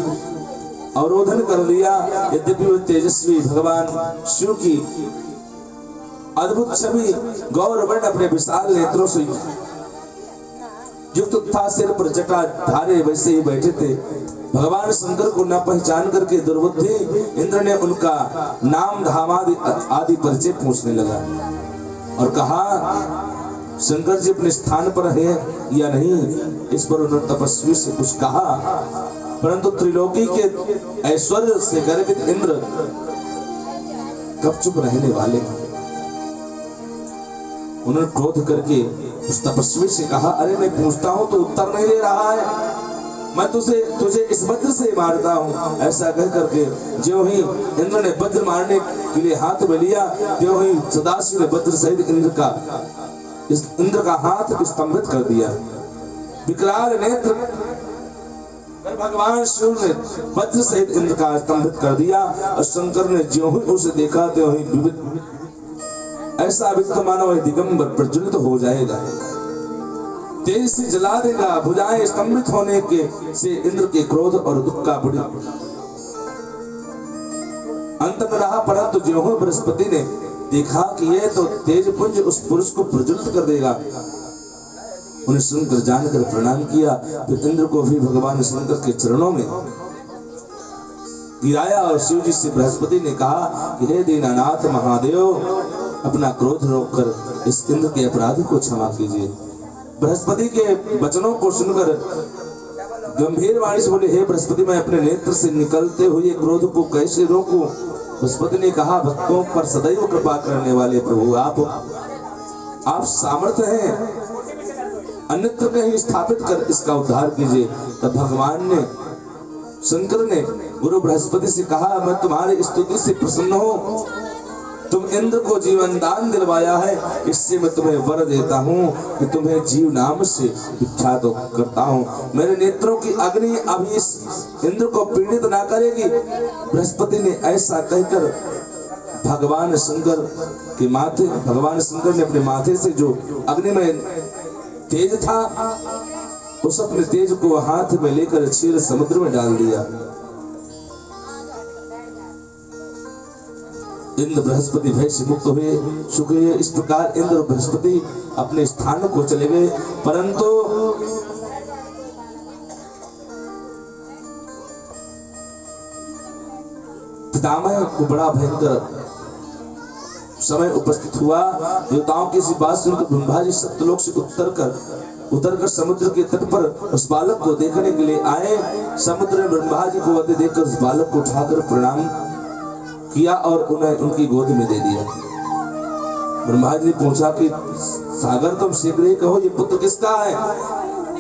अवरोधन कर दिया। यद्यपि वो तेजस्वी भगवान शिव की अद्भुत छवि गौरवर्ण अपने विशाल नेत्रों से युक्त था, सिर पर जटाधारी वैसे ही बैठे थे। भगवान शंकर को न पहचान करके दुर्बुद्धि इंद्र ने उनका नाम धाम आदि परिचय पूछने लगा और कहा, शंकर जी अपने स्थान पर है या नहीं। इस पर उन्होंने तपस्वी से कुछ कहा, परंतु त्रिलोकी के ऐश्वर्य से गर्वित इंद्र कब चुप रहने वाले। उन्होंने क्रोध करके उस तपस्वी से कहा, अरे मैं पूछता हूं तो उत्तर नहीं दे रहा है, मैं तुझे इस वज्र से मारता हूं। ऐसा कह करके ज्यों ही इंद्र ने वज्र मारने के लिए हाथ में लिया, त्यों ही सदाशिव ने वज्र सहित इंद्र का हाथ स्तंभित कर दिया। विकराल नेत्र भगवान शिव ने वज्र सहित इंद्र का स्तंभित कर दिया और शंकर ने ज्यों ही उसे देखा त्यों ही ऐसा वित्त मानो दिगंबर प्रज्वलित हो जाएगा, तेज से जला देगा। भुजाएं स्तंभित होने के से इंद्र के क्रोध और दुख का बड़ी अंत में रहा, परंतु ज्यों ही बृहस्पति ने देखा कि यह तो तेज पुंज उस पुरुष को प्रज्वलित कर देगा, उन्हें सुनकर जानकर प्रणाम किया। फिर इंद्र को भी भगवान शंकर के चरणों में गिराया और शिव जी से बृहस्पति ने कहा कि हे दीनानाथ महादेव, अपना क्रोध रोककर इस इंद्र के अपराध को क्षमा कीजिए। बृहस्पति के वचनों को सुनकर गंभीर वाणी से बोले, हे बृहस्पति, मैं अपने नेत्र से निकलते हुए क्रोध को कैसे रोकूं। बृहस्पति ने कहा, भक्तों पर सदैव कृपा करने वाले प्रभु आप सामर्थ्य हैं, अन्यत्र कहीं स्थापित कर इसका उद्धार कीजिए। तब भगवान ने शंकर ने गुरु बृहस्पति से कहा, मैं तुम्हारी स्तुति से प्रसन्न हूँ, तुम इंद्र को जीवन दान दिलवाया है, इससे मैं तुम्हें वर देता हूँ कि तुम्हें जीव नाम से विख्यात करता हूँ। मेरे नेत्रों की अग्नि अभी इस इंद्र को पीड़ित ना करेगी। बृहस्पति ने ऐसा कहकर भगवान शंकर ने अपने माथे से जो अग्निमय तेज था उस अपने तेज को हाथ में लेकर क्षीर समुद्र में डाल दिया। इंद्र बृहस्पति भय से मुक्त हुए, सुख हुए। इस प्रकार इंद्र और बृहस्पति अपने स्थान को चले गए, परंतु पितामह को बड़ा भयंकर समय उपस्थित हुआ। देवताओं की इसी बात सुनकर ब्रह्मा जी सत्यलोक से उतरकर समुद्र के तट पर उस बालक को देखने के लिए आए। समुद्र में ब्रह्मा जी को आते देखकर उस बालक को उठाकर प्रणाम किया और उन्हें उनकी गोद में दे दिया। ब्रह्मा जी ने पूछा कि सागर तुम शीघ्र ही कहो ये पुत्र किसका है।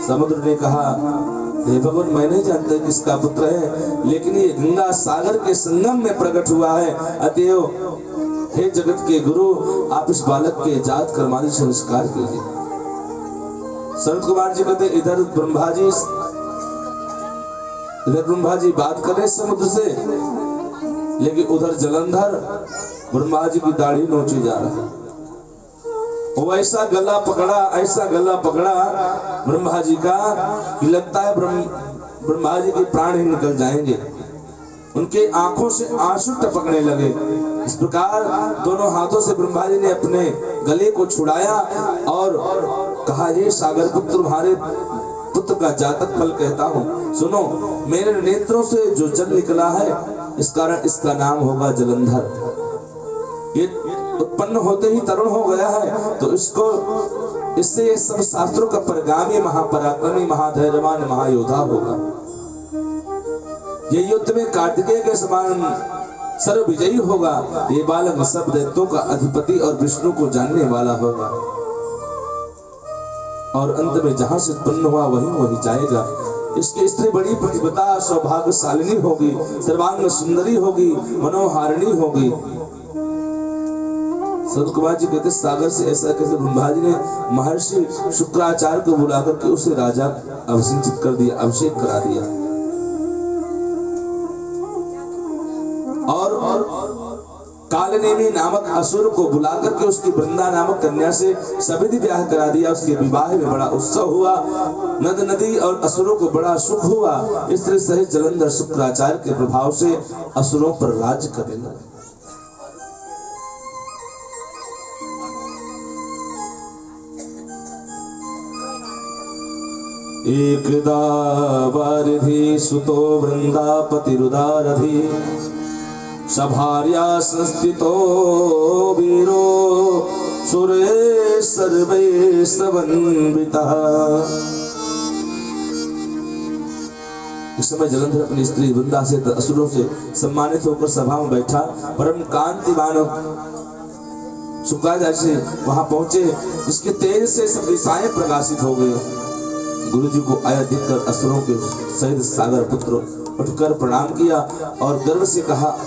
समुद्र ने कहा हे भगवान मैं नहीं जानता किसका पुत्र है, लेकिन ये गंगा सागर के संगम में प्रकट हुआ है। अतएव हे जगत के गुरु आप इस बालक के जात कर्मादि संस्कार कीजिए। संत कुमार जी कहते इधर ब्रह्मा जी बात कर रहे समुद्र से, लेकिन उधर जलंधर ब्रह्मा जी की दाढ़ी नोची जा रहा है। वो ऐसा गला पकड़ा ब्रह्मा जी का कि लगता है ब्रह्मा जी के प्राण ही निकल जाएंगे। उनके आंखों से आंसू टपकने लगे। इस प्रकार दोनों हाथों से ब्रह्मा जी ने अपने गले को छुड़ाया और कहा हे सागर पुत्र तुम्हारे पुत्र का जातक फल कहता हूँ, सुनो मेरे नेत्रों से जो जल निकला है इस कारण इसका नाम होगा जलंधर। ये उत्पन्न होते ही तरुण हो गया है तो इससे ये सब शास्त्रों का परगामी महापराक्रमी महाधैर्यवान महायोद्धा होगा। ये युद्ध में कार्तिकेय के समान सर्व विजयी होगा। ये बालक सब दैत्यों का अधिपति और विष्णु को जानने वाला होगा और अंत में जहां से उत्पन्न हुआ वही जाएगा। इसकी स्त्री बड़ी प्रतिभा सौभाग्यशालिनी होगी, सर्वांग सुंदरी होगी, मनोहारिणी होगी। संत कुमार जी कहते सागर से ऐसा कैसे। ब्रह्मा जी ने महर्षि शुक्राचार्य को बुलाकर के उसे राजा अभिषिक्त कर दिया, अभिषेक करा दिया और कालनेमी नामक असुर को बुलाकर के उसकी वृंदा नामक कन्या से सविधि ब्याह करा दिया। उसके विवाह में बड़ा उत्सव हुआ, नद नदी और असुरों को बड़ा सुख हुआ। इस तरह सहित जलंधर शुक्राचार्य के प्रभाव से असुरों पर राज्य करने लगा। एकदा वारिधि सुतो वृंदापतिरुदारधि सभार्या संस्थितो वीरो सुरे सर्वे समन्वितः। इस समय जलंधर अपनी स्त्री वृंदा से असुरों से सम्मानित होकर सभा में बैठा। परम कांतिमान शुक्राचार्य से वहां पहुंचे, जिसके तेज से सब दिशाएं प्रकाशित हो गए। गुरु जी को आया देखकर असुरों के सहित सागर पुत्र उठकर प्रणाम किया और गर्व से कहा,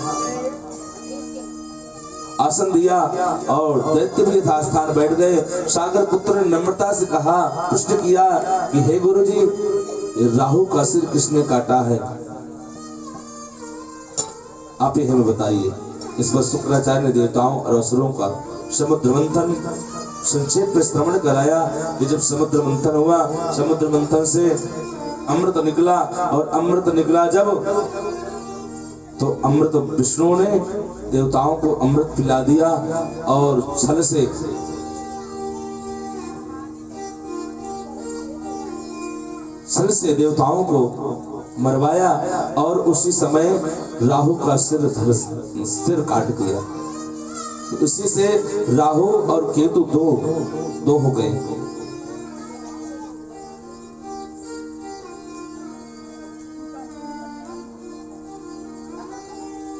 आसन दिया और दैत्य भी यथास्थान बैठ गए। सागर पुत्र ने नम्रता से कहा, प्रश्न किया कि हे गुरु जी राहु का सिर किसने काटा है, आप ही हमें बताइए। इस पर शुक्राचार्य ने देवताओं और असुरों का समुद्र मंथन संक्षेप में श्रवण कराया कि जब समुद्र मंथन हुआ, समुद्र मंथन से अमृत निकला और अमृत निकला जब तो अमृत विष्णु ने देवताओं को अमृत पिला दिया और छल से देवताओं को मरवाया और उसी समय राहु का सिर काट दिया। उसी से राहु और केतु दो हो गए।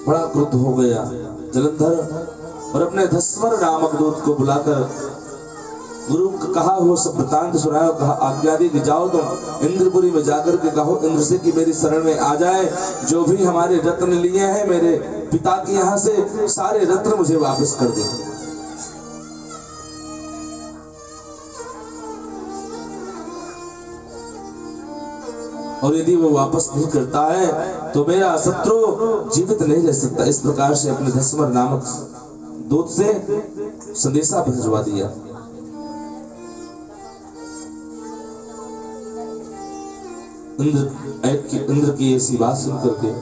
बड़ा क्रुद्ध हो गया जलंधर और अपने धस्वर नामक दूत को बुलाकर गुरु को कहा वो सब वृतांत सुनाया। कहा आज्ञा दी कि जाओ तुम इंद्रपुरी में जाकर के कहो इंद्र से कि मेरी शरण में आ जाए। जो भी हमारे रत्न लिए हैं मेरे पिता के यहाँ से सारे रत्न मुझे वापस कर दे। और यदि वो वापस नहीं करता है तो मेरा शत्रु जीवित नहीं रह सकता। इस प्रकार से अपने धस्वर नामक दूत से संदेशा भिजवा दिया। इंद्र की ऐसी बात सुन करके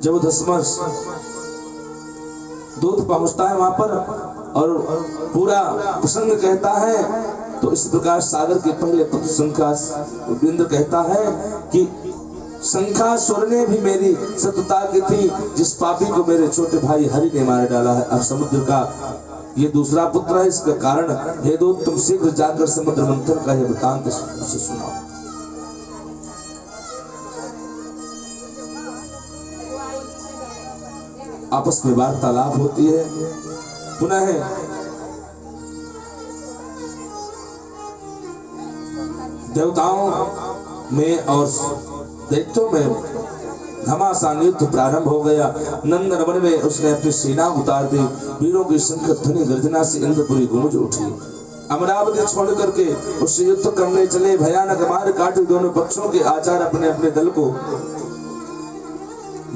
जब धस्वर दूत पहुंचता है वहां पर और पूरा प्रसंग कहता है तो इस प्रकार सागर के पहले पुत्र शंखासुर इंद्र कहता है कि शंखासुर ने भी मेरी शत्रुता की थी, जिस पापी को मेरे छोटे भाई हरि ने मार डाला है। अब समुद्र का ये दूसरा पुत्र है, इसका कारण हे दूत तुम शीघ्र जाकर समुद्र मंथन का यह वृतांत सुनाओ। आपस में वार्तालाप होती है। पुनः देवताओं में और दैत्यों में घमासान युद्ध प्रारंभ हो गया। नंदन वन में उसने अपनी सेना उतार दी। वीरों की शंख ध्वनि गर्जना से इंद्रपुरी गूंज उठी। अमरावती छोड़ करके उससे युद्ध करने चले। भयानक मार काटे। दोनों पक्षों के आचार्य अपने अपने दल को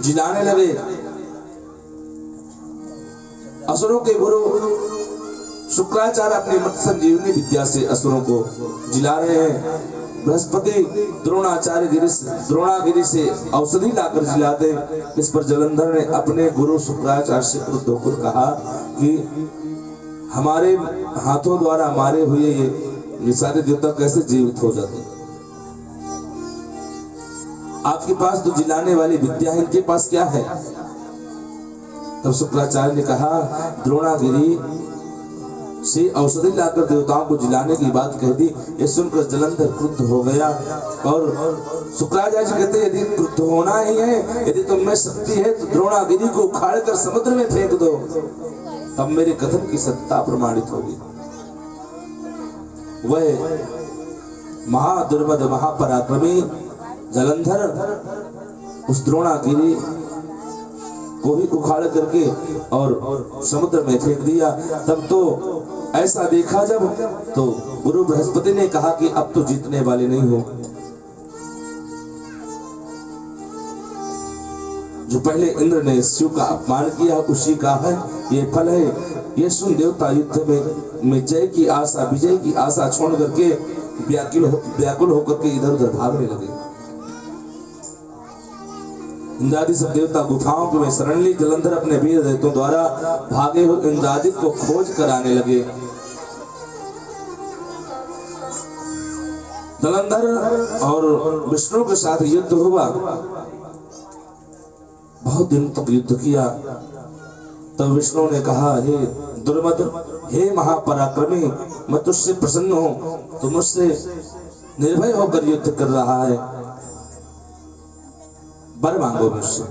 जिलाने लगे। असुरों के गुरु शुक्राचार्य अपनी मत संजीवनी विद्या से असुरों को जिला रहे हैं। बृहस्पति द्रोणागिरी से औषधि लाकर जिलाते। इस पर जलंधर ने अपने गुरु शुक्राचार्य से क्रुद्ध होकर कहा कि हमारे हाथों द्वारा मारे हुए ये सारे देवता कैसे जीवित हो जाते? आपके पास तो जिलाने वाली विद्या है, इनके पास क्या है? तब शुक्राचार्य ने कहा, द्रोणागिरी से औषधि लाकर देवताओं को जिलाने की बात कह दी। ये सुनकर जलंधर क्रुद्ध हो गया और शुक्राचार्य जी कहते, यदि क्रुद्ध होना ही है, यदि तुम में शक्ति है तो द्रोणागिरी को उखाड़ कर समुद्र में फेंक दो, तब मेरे कथन की सत्ता प्रमाणित होगी। वह महादुर्मद महापराक्रमी जलंधर उस द्रोणागिरी को ही उखाड़ करके और समुद्र में फेंक दिया। तब तो ऐसा देखा जब तो गुरु बृहस्पति ने कहा कि अब तो जीतने वाले नहीं हो। जो पहले इंद्र ने शिव का अपमान किया उसी का है ये फल है। ये सुन देवता युद्ध में जय की आशा, विजय की आशा छोड़ करके व्याकुल होकर के इधर उधर भागने लगे। इंद्रादि सब देवता गुफाओं में शरण ली। जलंधर अपने वीर दैत्यों द्वारा भागे हुए इंद्रादित्य को खोज कर आने लगे। जलंधर और विष्णु के साथ युद्ध हुआ। बहुत दिन तक युद्ध किया। तब विष्णु ने कहा, हे दुर्मद, हे महापराक्रमी, मैं तुझसे प्रसन्न हूं। तू मुझसे निर्भय होकर युद्ध कर रहा है, वर मांगो मुझसे।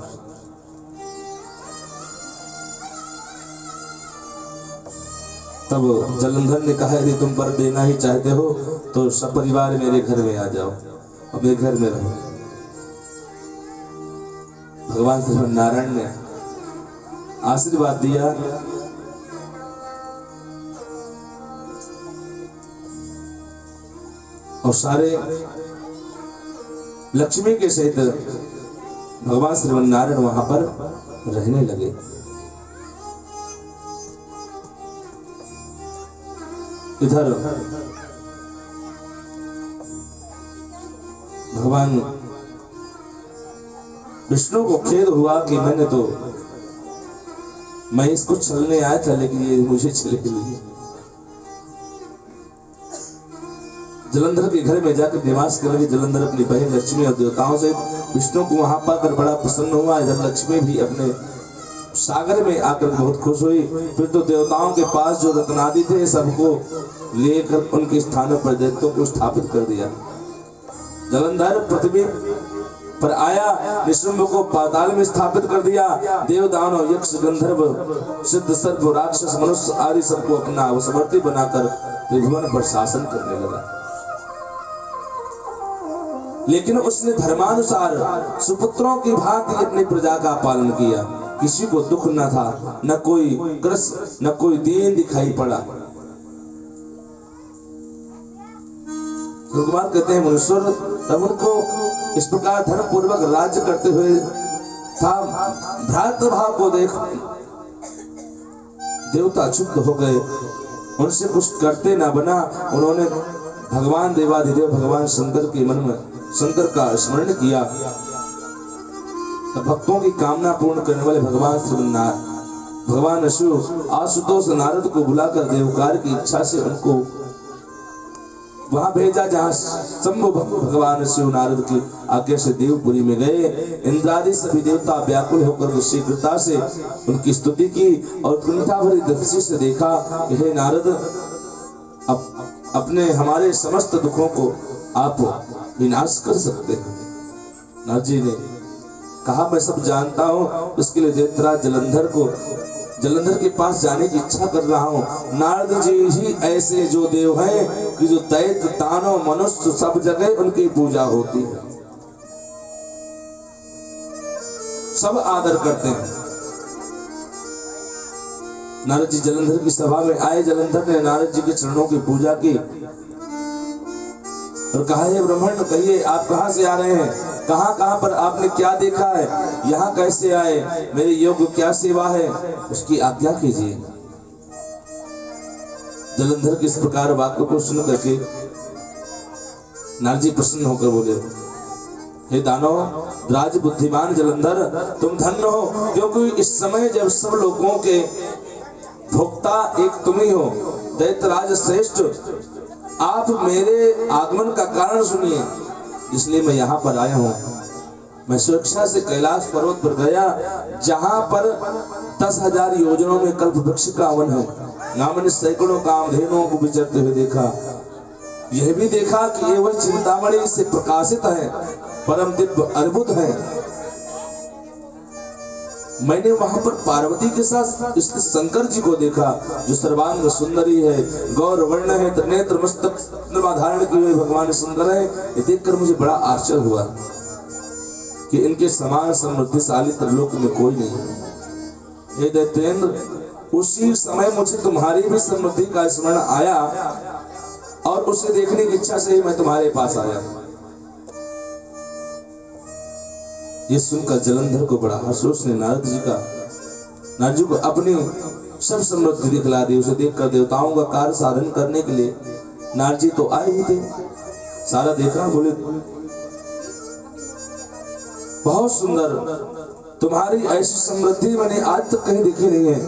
तब जलंधर ने कहा, यदि तुम वर देना ही चाहते हो तो सपरिवार मेरे घर में आ जाओ और मेरे घर में रहो। भगवान श्री नारायण ने आशीर्वाद दिया। और सारे लक्ष्मी के सहित भगवान श्री नारायण वहां पर रहने लगे। इधर भगवान विष्णु को खेद हुआ कि मैं इसको छलने आया था, लेकिन ये मुझे छले लिए। जलंधर के घर में जाकर निवास कर लगे। जलंधर अपनी बहन लक्ष्मी और देवताओं से विष्णु को वहां पाकर बड़ा प्रसन्न हुआ। इधर लक्ष्मी भी अपने सागर में आकर बहुत खुश हुई। फिर तो देवताओं के पास जो रत्नादि थे सबको लेकर उनके स्थानों पर दैत्यों को स्थापित कर दिया। जलंधर पृथ्वी पर आया, निशुंभ को पाताल में स्थापित कर दिया। देव दानव यक्ष गंधर्व सिद्ध सर्प राक्षस मनुष्य आदि सबको अपना वशवर्ती बनाकर त्रिभुवन पर शासन करने लगा। लेकिन उसने धर्मानुसार सुपुत्रों की भांति अपनी प्रजा का पालन किया। किसी को दुख न था, न कोई कृष्ण न कोई दीन दिखाई पड़ा। कुमार कहते हैं, मनुष्य तब उनको इस प्रकार धर्म पूर्वक राज्य करते हुए था। भ्रातृभाव को देख देवता क्षुब्ध हो गए, उनसे कुछ करते न बना। उन्होंने भगवान देवाधिदेव भगवान शंकर के मन में शंकर का स्मरण किया। तब भक्तों की कामना पूर्ण करने वाले भगवान शिव आशुतोष नारद को बुलाकर देवकार की इच्छा से उनको वहां भेजा, जहां शंभु भगवान शिव नारद की आज्ञा से देवपुरी में गए। इंद्रादि सभी देवता व्याकुल होकर शीघ्रता से उनकी स्तुति की और कुंठा भरी दृष्टि से देखा कि हे नारद, अपने हमारे समस्त दुखों को आप विनाश कर सकते हैं। नारद जी ने कहा मैं सब जानता हूँ, इसके लिए दैत्यराज जलंधर के पास जाने की इच्छा कर रहा हूँ। नारद जी ही ऐसे जो देव हैं कि जो दैत्य दानव मनुष्य सब जगह उनकी पूजा होती है, सब आदर करते हैं। नारद जी जलंधर की सभा में आए। जलंधर ने नारद जी के चरणों की पूजा की और कहा, हे ब्राह्मण, कहिए आप कहाँ से आ रहे हैं, कहाँ कहाँ पर आपने क्या देखा है, यहाँ कैसे आए, मेरे योग्य क्या सेवा है, उसकी आज्ञा कीजिए। जलंधर के इस प्रकार वाक्य को सुन करके नारद जी प्रसन्न होकर बोले, हे दानव राज बुद्धिमान जलंधर, तुम धन्य हो, क्योंकि इस समय जब सब लोगों के भोक्ता एक तुम ही हो, दैत्यराज श्रेष्ठ, आप मेरे आगमन का कारण सुनिए, इसलिए मैं यहाँ पर आया हूँ। मैं सुरक्षा से कैलाश पर्वत पर गया, जहाँ पर 10,000 योजनों में कल्प वृक्ष का वन है। यहाँ मैंने सैकड़ों कामधेनुओं को विचरते हुए देखा। यह भी देखा कि ये वह चिंतामणि से प्रकाशित है, परम दिव्य अद्भुत है। मैंने वहां पर पार्वती के साथ इसके शंकर जी को देखा, जो सर्वांग सुंदरी है, गौर वर्ण है, त्रिनेत्र मस्तक धारण किए हुए भगवान सुंदर है। ये देखकर मुझे बड़ा आश्चर्य हुआ कि इनके समान समृद्धिशाली त्रिलोक में कोई नहीं है। हे दैत्येंद्र, उसी समय मुझे तुम्हारी भी समृद्धि का स्मरण आया और उसे देखने की इच्छा से ही मैं तुम्हारे पास आया। ये सुनकर जलंधर को बड़ा हर्ष। उसने नारद जी को अपनी सब समृद्धि दिखला दी। उसे देखकर देवताओं का कार्य साधन करने के लिए नारद जी तो आए ही थे, सारा देखा। बोले, बहुत सुंदर, तुम्हारी ऐसी समृद्धि मैंने आज तक कहीं देखी नहीं है,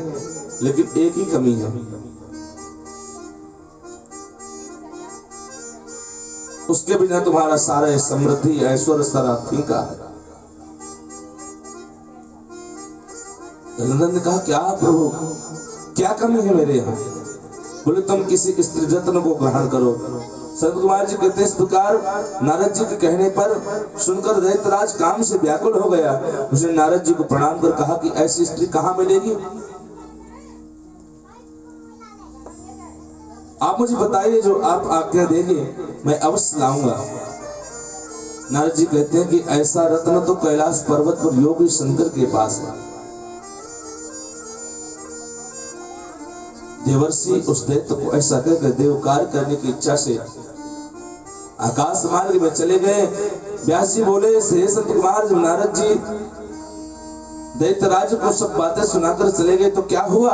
लेकिन एक ही कमी है, उसके बिना तुम्हारा सारा समृद्धि ऐश्वर्य सारा फीका है। जलंधर ने कहा, क्या प्रभु, क्या कमी है मेरे यहाँ? बोले, तुम किसी स्त्री रत्न को ग्रहण करो। संत कुमार जी कहते इस प्रकार नारद जी के कहने पर सुनकर दैत्यराज काम से व्याकुल हो गया। उसने नारद जी को प्रणाम कर कहा कि ऐसी स्त्री कहाँ मिलेगी, आप मुझे बताइए, जो आप आज्ञा देंगे मैं अवश्य लाऊंगा। नारद जी कहते हैं कि ऐसा रत्न तो कैलाश पर्वत पर योगी शंकर के पास है। देवर्षि उस दैत्य को ऐसा कहकर देव कार्य करने की इच्छा से आकाश मार्ग में चले गए। व्यास जी बोले, हे संत कुमार, जब नारद जी दैत्यराज को सब बातें सुनाकर चले गए तो क्या हुआ?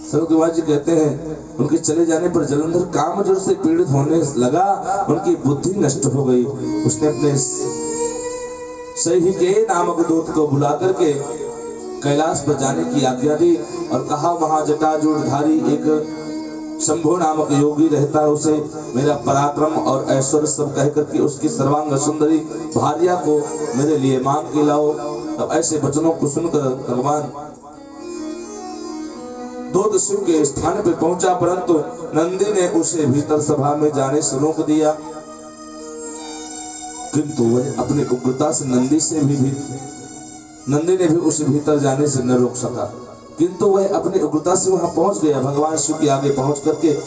संत कुमार जी कहते हैं, उनके चले जाने पर जलंधर कामजोर से पीड़ित होने लगा, उनकी बुद्धि नष्ट हो गई। उसने अपने सहीके नामक दूत को बुला करके कैलाश पर जाने की आज्ञा दी और कहा, वहां जटाजूढ़धारी एक शंभु नामक योगी रहता है, उसे मेरा पराक्रम और ऐश्वर्य सब कहकर के उसकी सर्वांग सुंदरी भार्या को मेरे लिए मांग के लाओ। अब ऐसे वचनों को सुनकर भगवान दूत शिव के स्थान पे पहुंचा, परंतु नंदी ने उसे भीतर सभा में जाने से रोक दिया। किंतु वह अपनी उग्रता से नंदी ने भी उसे भीतर जाने से न रोक सका, किंतु वह अपनी उग्रता से वहां पहुंच गया। भगवान शिव के आगे पहुंच करके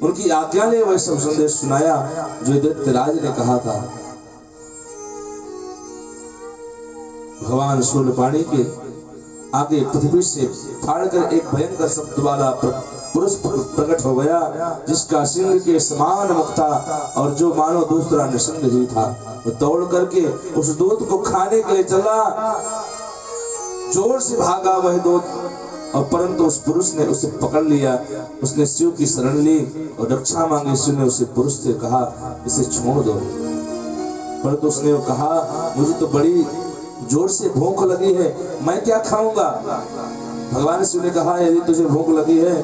उनकी आज्ञा ने वह सब संदेश सुनाया जो दैत्यराज ने कहा था। भगवान शूलपाणी के आगे पृथ्वी से फाड़कर एक भयंकर शब्द वाला पुरुष प्रकट हो गया, जिसका सिंह के समान मुख था और जो मानो दूसरा निसंग ही था। वो दौड़ करके उस दूत को खाने के लिए चला, जोर से भागा वह दूत, और परंतु उस पुरुष ने उसे पकड़ लिया। उसने शिव की शरण ली और रक्षा मांगी। शिव ने उसे पुरुष से कहा, इसे छोड़ दो, परंतु उसने वो कहा, मुझे तो बड़ी जोर से भूख लगी है, मैं क्या खाऊंगा? भगवान शिव ने कहा, यदि तुझे भूख लगी है,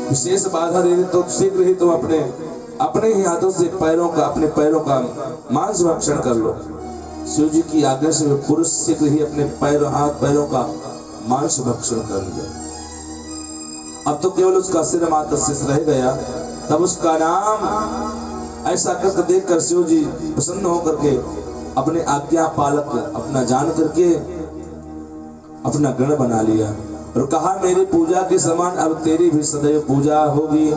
विशेष बाधा दे तो शीघ्र ही तुम अपने ही हाथों से अपने पैरों का मांस भक्षण कर लो। शिव जी की आज्ञा से पुरुष शीघ्र ही अपने पैरों का मांस भक्षण कर लिया। अब तो केवल उसका सिर मात्र शेष रह गया। तब उसका नाम ऐसा करके देखकर शिव जी प्रसन्न होकर के अपने आज्ञा पालक अपना जान करके अपना गण बना लिया और कहा मेरी पूजा के समान अब तेरी भी सदैव पूजा होगी।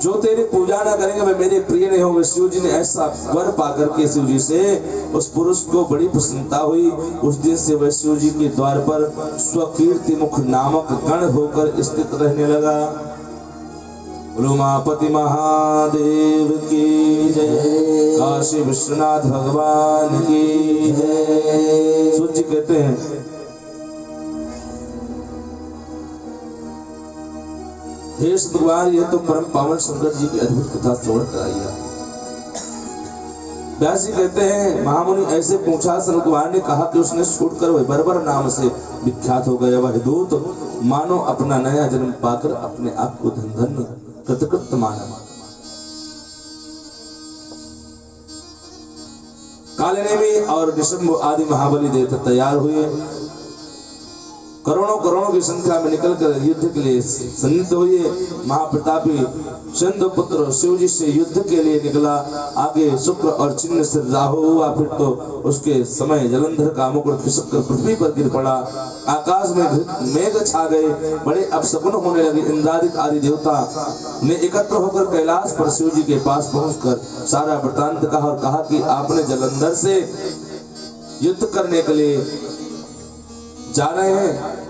जो तेरी पूजा ना करेंगे वे मेरे प्रिय नहीं होंगे। शिव जी ने ऐसा वर पाकर के शिव जी से उस पुरुष को बड़ी प्रसन्नता हुई। उस दिन से वह शिव जी के द्वार पर स्वकीर्ति मुख नामक गण होकर स्थित रहने लगा। उमापति महादेव की जय, काशी विश्वनाथ भगवान की जय। शिव जी कहते हैं हे भगवान, यह तो परम पावन शंकर जी की अद्भुत कथा श्रवण कराई है। व्यास जी कहते हैं महामुनि ऐसे पूछा, शंकर भगवान ने कहा कि उसने छूटकर वह बर्बर नाम से विख्यात हो गया वह दूत मानो अपना नया जन्म पाकर अपने आप को धन धन्य कृतकृत माना। कालनेमी और निशंभ आदि महाबली देवता तैयार हुए। करोड़ों करोड़ों की संख्या में निकलकर युद्ध के लिए सन्निध हुए। महाप्रतापी चंद्र पुत्र शिव जी से युद्ध के लिए निकला। आगे शुक्र और चिन्ह से राहु हुआ, फिर तो उसके समय जलंधर का मुकुट खिसक कर पृथ्वी पर गिर पड़ा। आकाश में मेघ छा गए, बड़े अपशकुन होने लगे। इंद्रादित्य आदि देवता ने एकत्र होकर कैलाश पर शिव जी के पास पहुंचकर सारा वृतांत कहा और कहा कि आपने जलंधर से युद्ध करने के लिए जा रहे हैं।